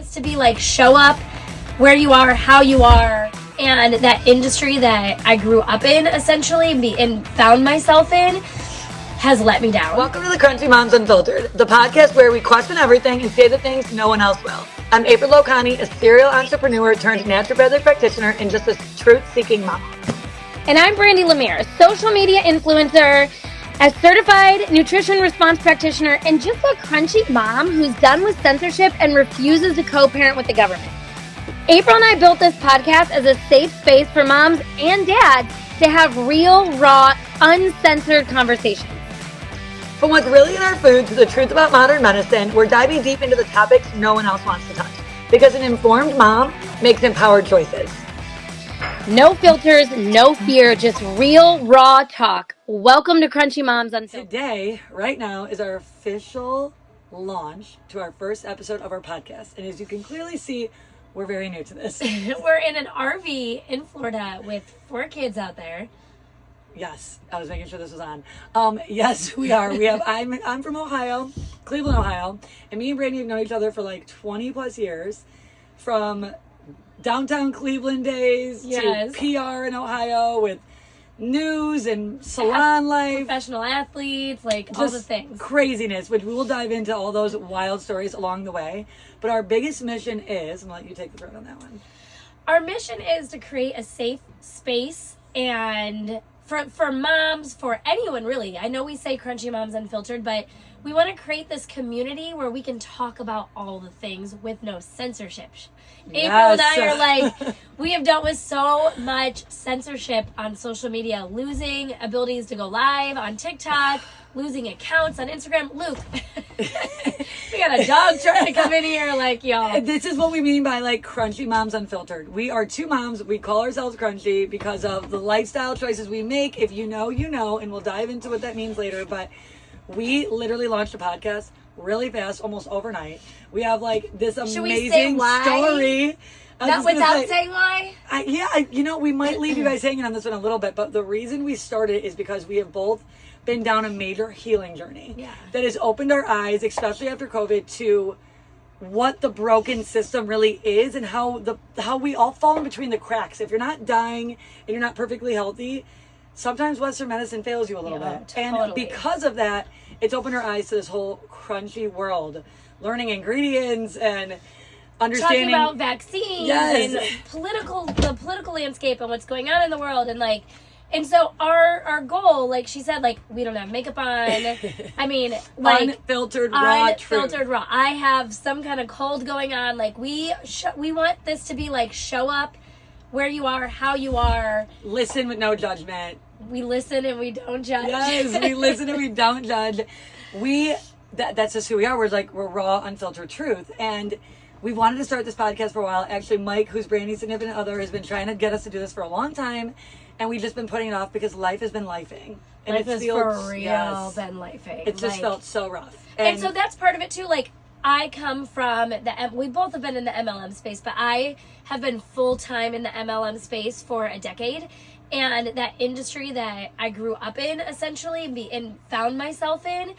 this to be like show up where you are, how you are, and that industry that I grew up in essentially and found myself in has let me down. Welcome to the Crunchy Moms Unfiltered, the podcast where we question everything and say the things no one else will. I'm LoConti, a serial entrepreneur turned naturopathic practitioner and just a truth-seeking mama. And I'm Brandy, Lemire, social media influencer, a certified nutrition response practitioner, and just a crunchy mom who's done with censorship and refuses to co-parent with the government. April and I built this podcast as a safe space for moms and dads to have real, raw, uncensored conversations. From what's really in our food to the truth about modern medicine, we're diving deep into the topics no one else wants to touch. Because an informed mom makes empowered choices. No filters, no fear, just real, raw talk. Welcome to Crunchy Moms Unfiltered. Today, right now, is our official launch to our first episode of our podcast. And as you can clearly see, we're very new to this. We're in an RV in Florida with 4 kids out there. Yes, I was making sure this was on. Yes, we are. I'm from Ohio, Cleveland, Ohio, and me and Brandy have known each other for like 20 plus years, from downtown Cleveland days to PR in Ohio with news and salon life, professional athletes, like just all the things, craziness, which we will dive into all those wild stories along the way. But our biggest mission is, I'm gonna let you take the thread on that one. Our mission is to create a safe space and for moms, for anyone really. I know we say Crunchy Moms Unfiltered, but we want to create this community where we can talk about all the things with no censorship. Yes. April and I are like, we have dealt with so much censorship on social media, losing abilities to go live on TikTok, losing accounts on Instagram. Luke, we got a dog trying to come in here, like, y'all. This is what we mean by like Crunchy Moms Unfiltered. We are 2 moms. We call ourselves crunchy because of the lifestyle choices we make. If you know, you know, and we'll dive into what that means later. But we literally launched a podcast really fast, almost overnight. We have like this amazing story. Not without saying why? We might leave you guys hanging on this one a little bit, but the reason we started is because we have both been down a major healing journey that has opened our eyes, especially after COVID, to what the broken system really is and how we all fall in between the cracks. If you're not dying and you're not perfectly healthy, sometimes Western medicine fails you a little bit. Totally. And because of that, it's opened our eyes to this whole crunchy world, learning ingredients and understanding talking about vaccines and the political landscape and what's going on in the world, and so our goal, like she said, like, we don't have makeup on. I mean, like, unfiltered raw. I have some kind of cold going on. Like, we want this to be like show up where you are, how you are. Listen with no judgment. We listen and we don't judge. Yes, we listen and we don't judge. That's just who we are. We're raw, unfiltered truth. And we wanted to start this podcast for a while. Actually, Mike, who's Brandy's significant other, has been trying to get us to do this for a long time. And we've just been putting it off because life has been lifing. And life has for real been lifing. It just felt so rough. And so that's part of it too. Like, I come from we both have been in the MLM space, but I have been full-time in the MLM space for a decade. And that industry that I grew up in, essentially, and found myself in,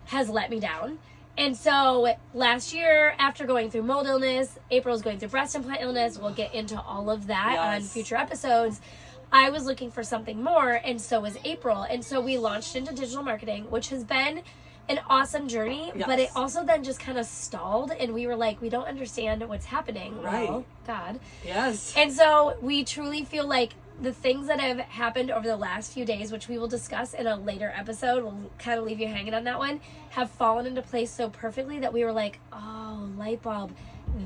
has let me down. And so last year, after going through mold illness, April's going through breast implant illness. We'll get into all of that on future episodes. I was looking for something more, and so was April. And so we launched into digital marketing, which has been an awesome journey, but it also then just kind of stalled, and we were like, we don't understand what's happening. Right. Well, God. Yes. And so we truly feel like the things that have happened over the last few days, which we will discuss in a later episode, we'll kind of leave you hanging on that one, have fallen into place so perfectly that we were like, oh, light bulb.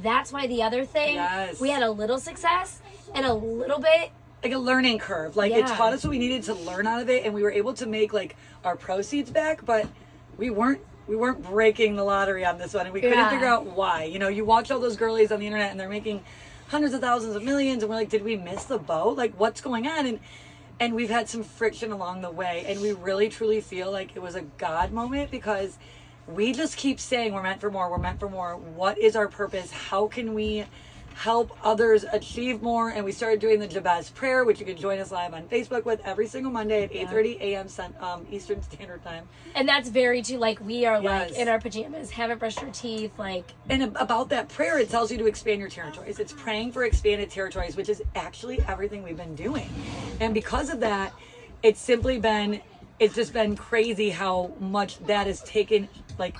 That's why the other thing, we had a little success and a little bit, like a learning curve. Like, it taught us what we needed to learn out of it, and we were able to make like our proceeds back, but we weren't breaking the lottery on this one, and we couldn't figure out why. You know, you watch all those girlies on the internet and they're making hundreds of thousands of millions, and we're like, did we miss the boat? Like, what's going on? And we've had some friction along the way, and we really truly feel like it was a God moment, because we just keep saying we're meant for more, we're meant for more. What is our purpose? How can we help others achieve more. And we started doing the Jabez prayer, which you can join us live on Facebook with every single Monday at 8:30 a.m. Eastern Standard Time. And that's very too, like, we are like in our pajamas, haven't brushed our teeth, like. And about that prayer, it tells you to expand your territories. It's praying for expanded territories, which is actually everything we've been doing. And because of that, it's just been crazy how much that has taken, like.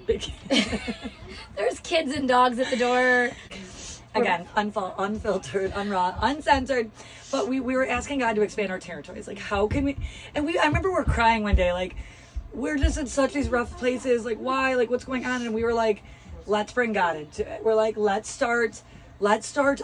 There's kids and dogs at the door. Again, unfiltered, uncensored. But we were asking God to expand our territories. Like, how can we? And I remember we're crying one day, like, we're just in such these rough places. Like, why? Like, what's going on? And we were like, let's bring God into it. We're like, let's start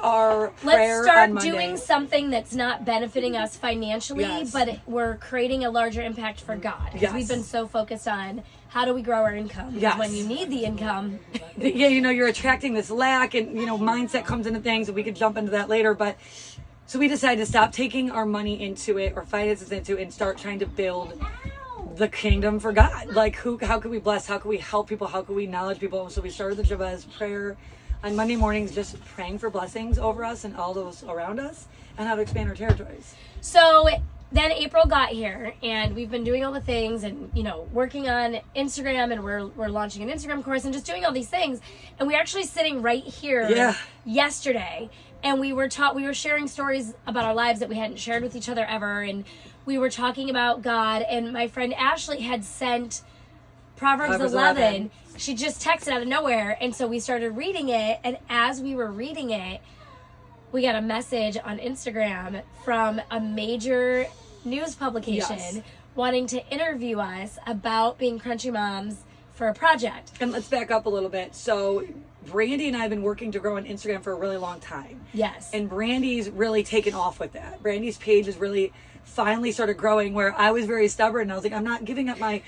our prayer on Monday. Doing something that's not benefiting us financially, but we're creating a larger impact for God. Because we've been so focused on how do we grow our income. Because when you need the income. You're attracting this lack, and, mindset comes into things, and we could jump into that later. But so we decided to stop taking our money into it or finances into it and start trying to build the kingdom for God. Like, how can we bless? How can we help people? How can we knowledge people? So we started the Jabez prayer on Monday mornings, just praying for blessings over us and all those around us, and how to expand our territories. So then April got here, and we've been doing all the things, and working on Instagram, and we're launching an Instagram course, and just doing all these things. And we were actually sitting right here yesterday, and we were sharing stories about our lives that we hadn't shared with each other ever, and we were talking about God. And my friend Ashley had sent Proverbs 11. She just texted out of nowhere, and so we started reading it, and as we were reading it, we got a message on Instagram from a major news publication wanting to interview us about being Crunchy Moms for a project. And let's back up a little bit. So Brandy and I have been working to grow on Instagram for a really long time. Yes. And Brandy's really taken off with that. Brandy's page has really finally started growing, where I was very stubborn, and I was like, I'm not giving up my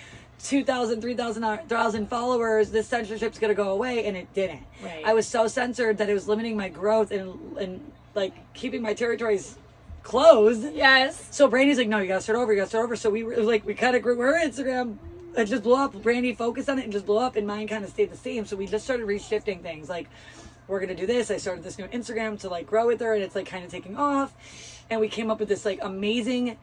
2,000, 3,000 followers. This censorship's going to go away. And it didn't. Right. I was so censored that it was limiting my growth and like keeping my territories closed. Yes. So Brandy's like, no, you got to start over. So we kind of grew her Instagram. It just blew up. Brandy focused on it and just blew up, and mine kind of stayed the same. So we just started reshifting things. Like, we're going to do this. I started this new Instagram to like grow with her, and it's like kind of taking off. And we came up with this like amazing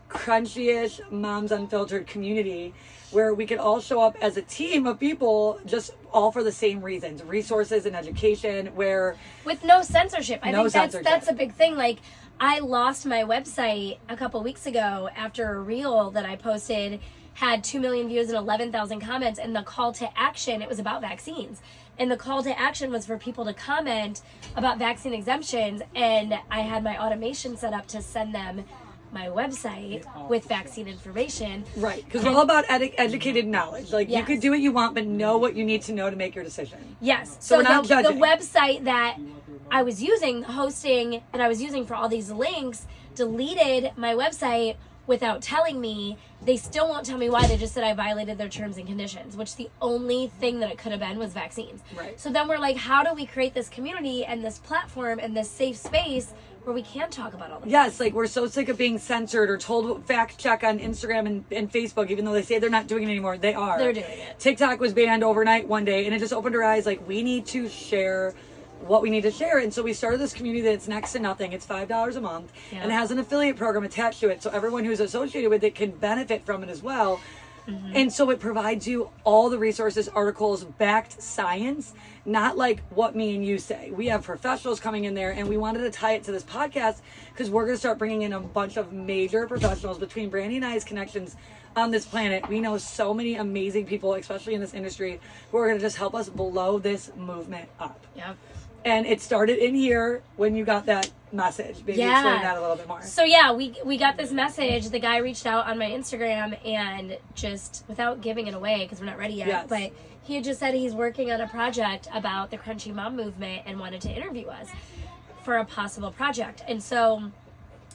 crunchy-ish Moms Unfiltered community where we could all show up as a team of people, just all for the same reasons, resources and education, where with no censorship. I think that's a big thing. Like, I lost my website a couple weeks ago after a reel that I posted had 2 million views and 11,000 comments, and the call to action, it was about vaccines. And the call to action was for people to comment about vaccine exemptions, and I had my automation set up to send them my website with vaccine information. Right, because we're all about educated knowledge. Like, you could do what you want, but know what you need to know to make your decision. Yes. So we're not judging. The website that I was using, the hosting that I was using for all these links, deleted my website without telling me. They still won't tell me why. They just said I violated their terms and conditions, which the only thing that it could have been was vaccines. Right. So then we're like, how do we create this community and this platform and this safe space where we can talk about all the things? Like, we're so sick of being censored or told fact check on Instagram and Facebook, even though they say they're not doing it anymore. They are. They're doing it. TikTok was banned overnight one day, and it just opened our eyes. Like, we need to share what we need to share. And so we started this community that's next to nothing. It's $5 a month, and it has an affiliate program attached to it, so everyone who's associated with it can benefit from it as well. And so it provides you all the resources, articles, backed science, not like what me and you say. We have professionals coming in there, and we wanted to tie it to this podcast because we're going to start bringing in a bunch of major professionals. Between Brandy and I's connections on this planet, we know so many amazing people, especially in this industry, who are going to just help us blow this movement up. Yep. And it started in here when you got that message. Maybe explain that a little bit more. So we got this message. The guy reached out on my Instagram, and just without giving it away because we're not ready yet, but he had just said he's working on a project about the Crunchy Mom movement and wanted to interview us for a possible project. And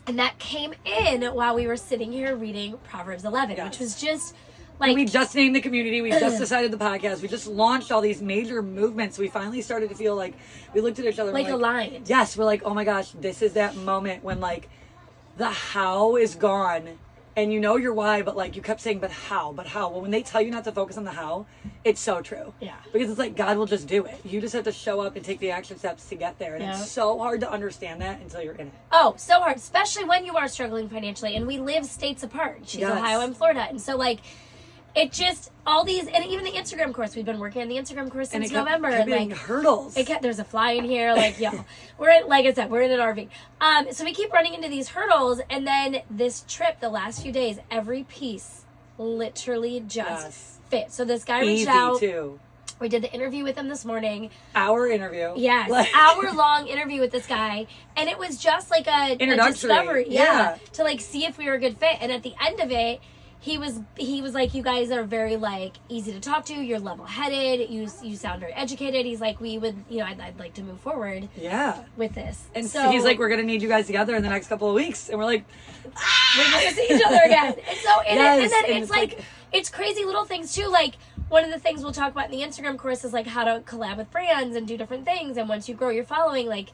that came in while we were sitting here reading Proverbs 11, which was just like, we just named the community. We just decided the podcast. We just launched all these major movements. We finally started to feel like we looked at each other like aligned. Yes, we're like, oh my gosh, this is that moment when like the how is gone and you know your why, but like you kept saying, but how? Well, when they tell you not to focus on the how, it's so true. Yeah. Because it's like God will just do it. You just have to show up and take the action steps to get there. And it's so hard to understand that until you're in it. Oh, so hard, especially when you are struggling financially. And we live states apart. She's Ohio and Florida. And so like, it just, all these, and even the Instagram course, we've been working on the Instagram course since November. And like hurdles. There's a fly in here, like, yo, like I said, we're in an RV. So we keep running into these hurdles, and then this trip, the last few days, every piece literally just fit. So this guy reached out. Too. We did the interview with him this morning. Hour interview. Yes, hour-long interview with this guy. And it was just like a discovery. Yeah. To like see if we were a good fit. And at the end of it, he was like, you guys are very like easy to talk to. You're level-headed. You sound very educated. He's like, we would, I'd like to move forward. Yeah. With this. And so he's like, we're gonna need you guys together in the next couple of weeks. And we're like, we're gonna see each other again. And so and then it's like it's crazy little things too. Like one of the things we'll talk about in the Instagram course is like how to collab with brands and do different things. And once you grow your following, like.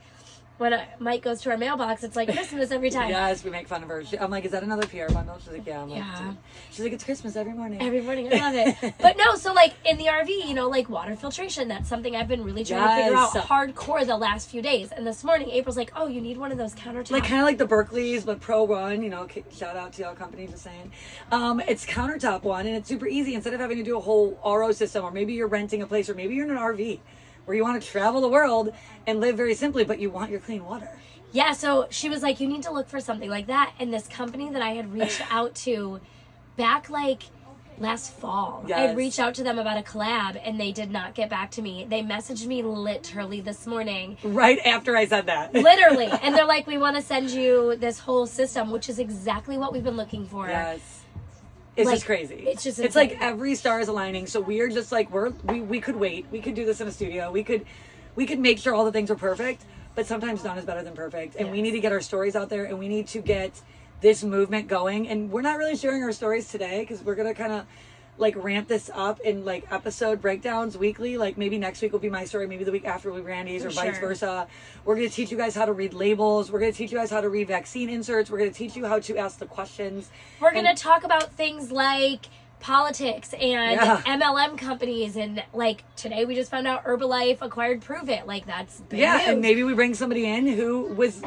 When Mike goes to our mailbox, it's like Christmas every time. Yes, we make fun of her. I'm like, is that another PR bundle? She's like, yeah. I'm like, she's like, it's Christmas every morning. Every morning, I love it. But no, so like in the RV, like water filtration, that's something I've been really trying to figure out hardcore the last few days. And this morning, April's like, oh, you need one of those countertops. Like kind of like the Berkeley's, but Pro One, shout out to LoConti, just saying. It's countertop one, and it's super easy. Instead of having to do a whole RO system, or maybe you're renting a place, or maybe you're in an RV, where you want to travel the world and live very simply, but you want your clean water. Yeah, so she was like, you need to look for something like that. And this company that I had reached out to back like last fall, I had reached out to them about a collab and they did not get back to me. They messaged me literally this morning. Right after I said that. Literally. And they're like, we want to send you this whole system, which is exactly what we've been looking for. Yes. It's just crazy. It's like every star is aligning. So we are just like, we could wait. We could do this in a studio. We could make sure all the things are perfect. But sometimes done is better than perfect. And we need to get our stories out there, and we need to get this movement going. And we're not really sharing our stories today because we're going to kind of like ramp this up in like episode breakdowns weekly. Like maybe next week will be my story. Maybe the week after will be Brandy's or vice versa. We're going to teach you guys how to read labels. We're going to teach you guys how to read vaccine inserts. We're going to teach you how to ask the questions. We're going to talk about things like politics and MLM companies, and like today we just found out Herbalife acquired Prove It. Like that's big news. And maybe we bring somebody in who was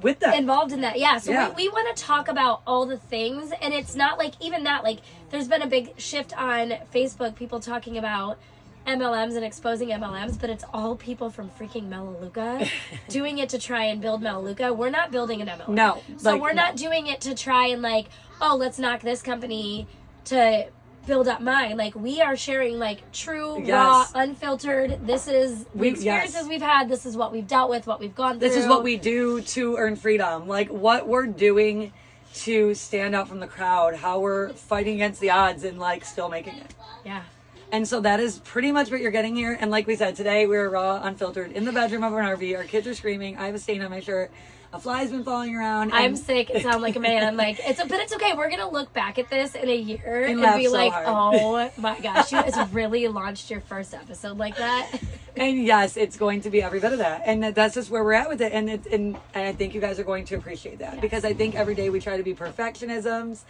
with them involved in that. So we want to talk about all the things, and it's not like even that, like there's been a big shift on Facebook, people talking about MLMs and exposing MLMs, but it's all people from freaking Melaleuca doing it to try and build Melaleuca. We're not building an MLM. No. So we're not doing it to try and like, oh, let's knock this company to build up mine. Like we are sharing like true, raw, unfiltered. This is the experiences we've had. This is what we've dealt with, what we've gone through. This is what we do to earn freedom. Like what we're doing to stand out from the crowd, how we're fighting against the odds and like still making it. Yeah. And so that is pretty much what you're getting here. And like we said, today we're raw, unfiltered in the bedroom of an RV. Our kids are screaming. I have a stain on my shirt. A fly's been falling around. I'm sick. It sounds like a man. I'm like, but it's okay. We're gonna look back at this in a year and be so like, oh my gosh, you guys really launched your first episode like that. And yes, it's going to be every bit of that. And that's just where we're at with it. And I think you guys are going to appreciate that because I think every day we try to be perfectionisms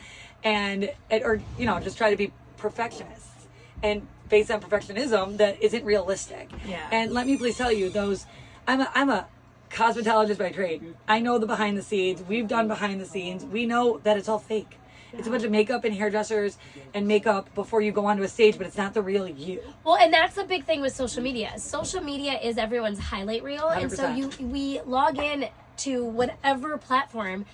or just try to be perfectionists and based on perfectionism that isn't realistic. Yeah. And let me please tell you, I'm a cosmetologist by trade. I know the behind the scenes. We've done behind the scenes. We know that it's all fake. It's a bunch of makeup and hairdressers and makeup before you go onto a stage, but it's not the real you. Well, and that's the big thing with social media. Social media is everyone's highlight reel. 100%. And so we log in to whatever platform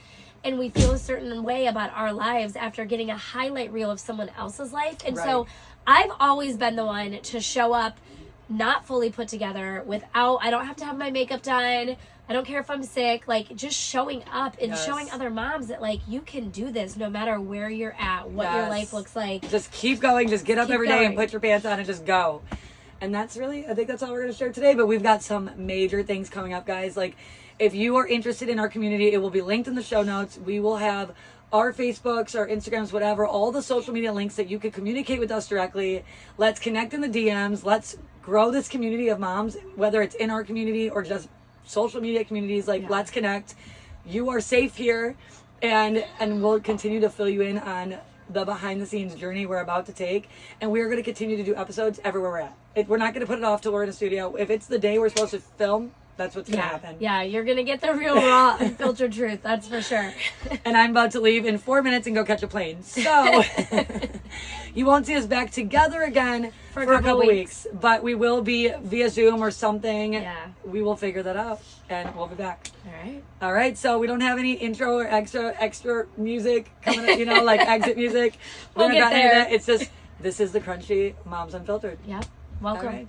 and we feel a certain way about our lives after getting a highlight reel of someone else's life. And so I've always been the one to show up not fully put together I don't have to have my makeup done. I don't care if I'm sick, like just showing up and showing other moms that like you can do this no matter where you're at, what your life looks like. Just keep going, just get up every day and put your pants on and just go. And I think that's all we're going to share today, but we've got some major things coming up, guys. Like if you are interested in our community, it will be linked in the show notes. We will have our Facebooks, our Instagrams, whatever, all the social media links that you could communicate with us directly. Let's connect in the DMs. Let's grow this community of moms, whether it's in our community or just social media communities. Let's connect. You are safe here. and we'll continue to fill you in on the behind the scenes journey we're about to take, and we are going to continue to do episodes everywhere we're at. We're not going to put it off till we're in a studio. If it's the day we're supposed to film, that's what's going to happen. Yeah, you're going to get the real raw unfiltered truth, that's for sure. And I'm about to leave in 4 minutes and go catch a plane, so you won't see us back together again for a couple weeks, but we will be via Zoom or something. Yeah, we will figure that out, and we'll be back. All right, so we don't have any intro or extra music coming up, you know, like exit music. We'll get there. It's just, this is the Crunchy Moms Unfiltered. Yep. Welcome. All right.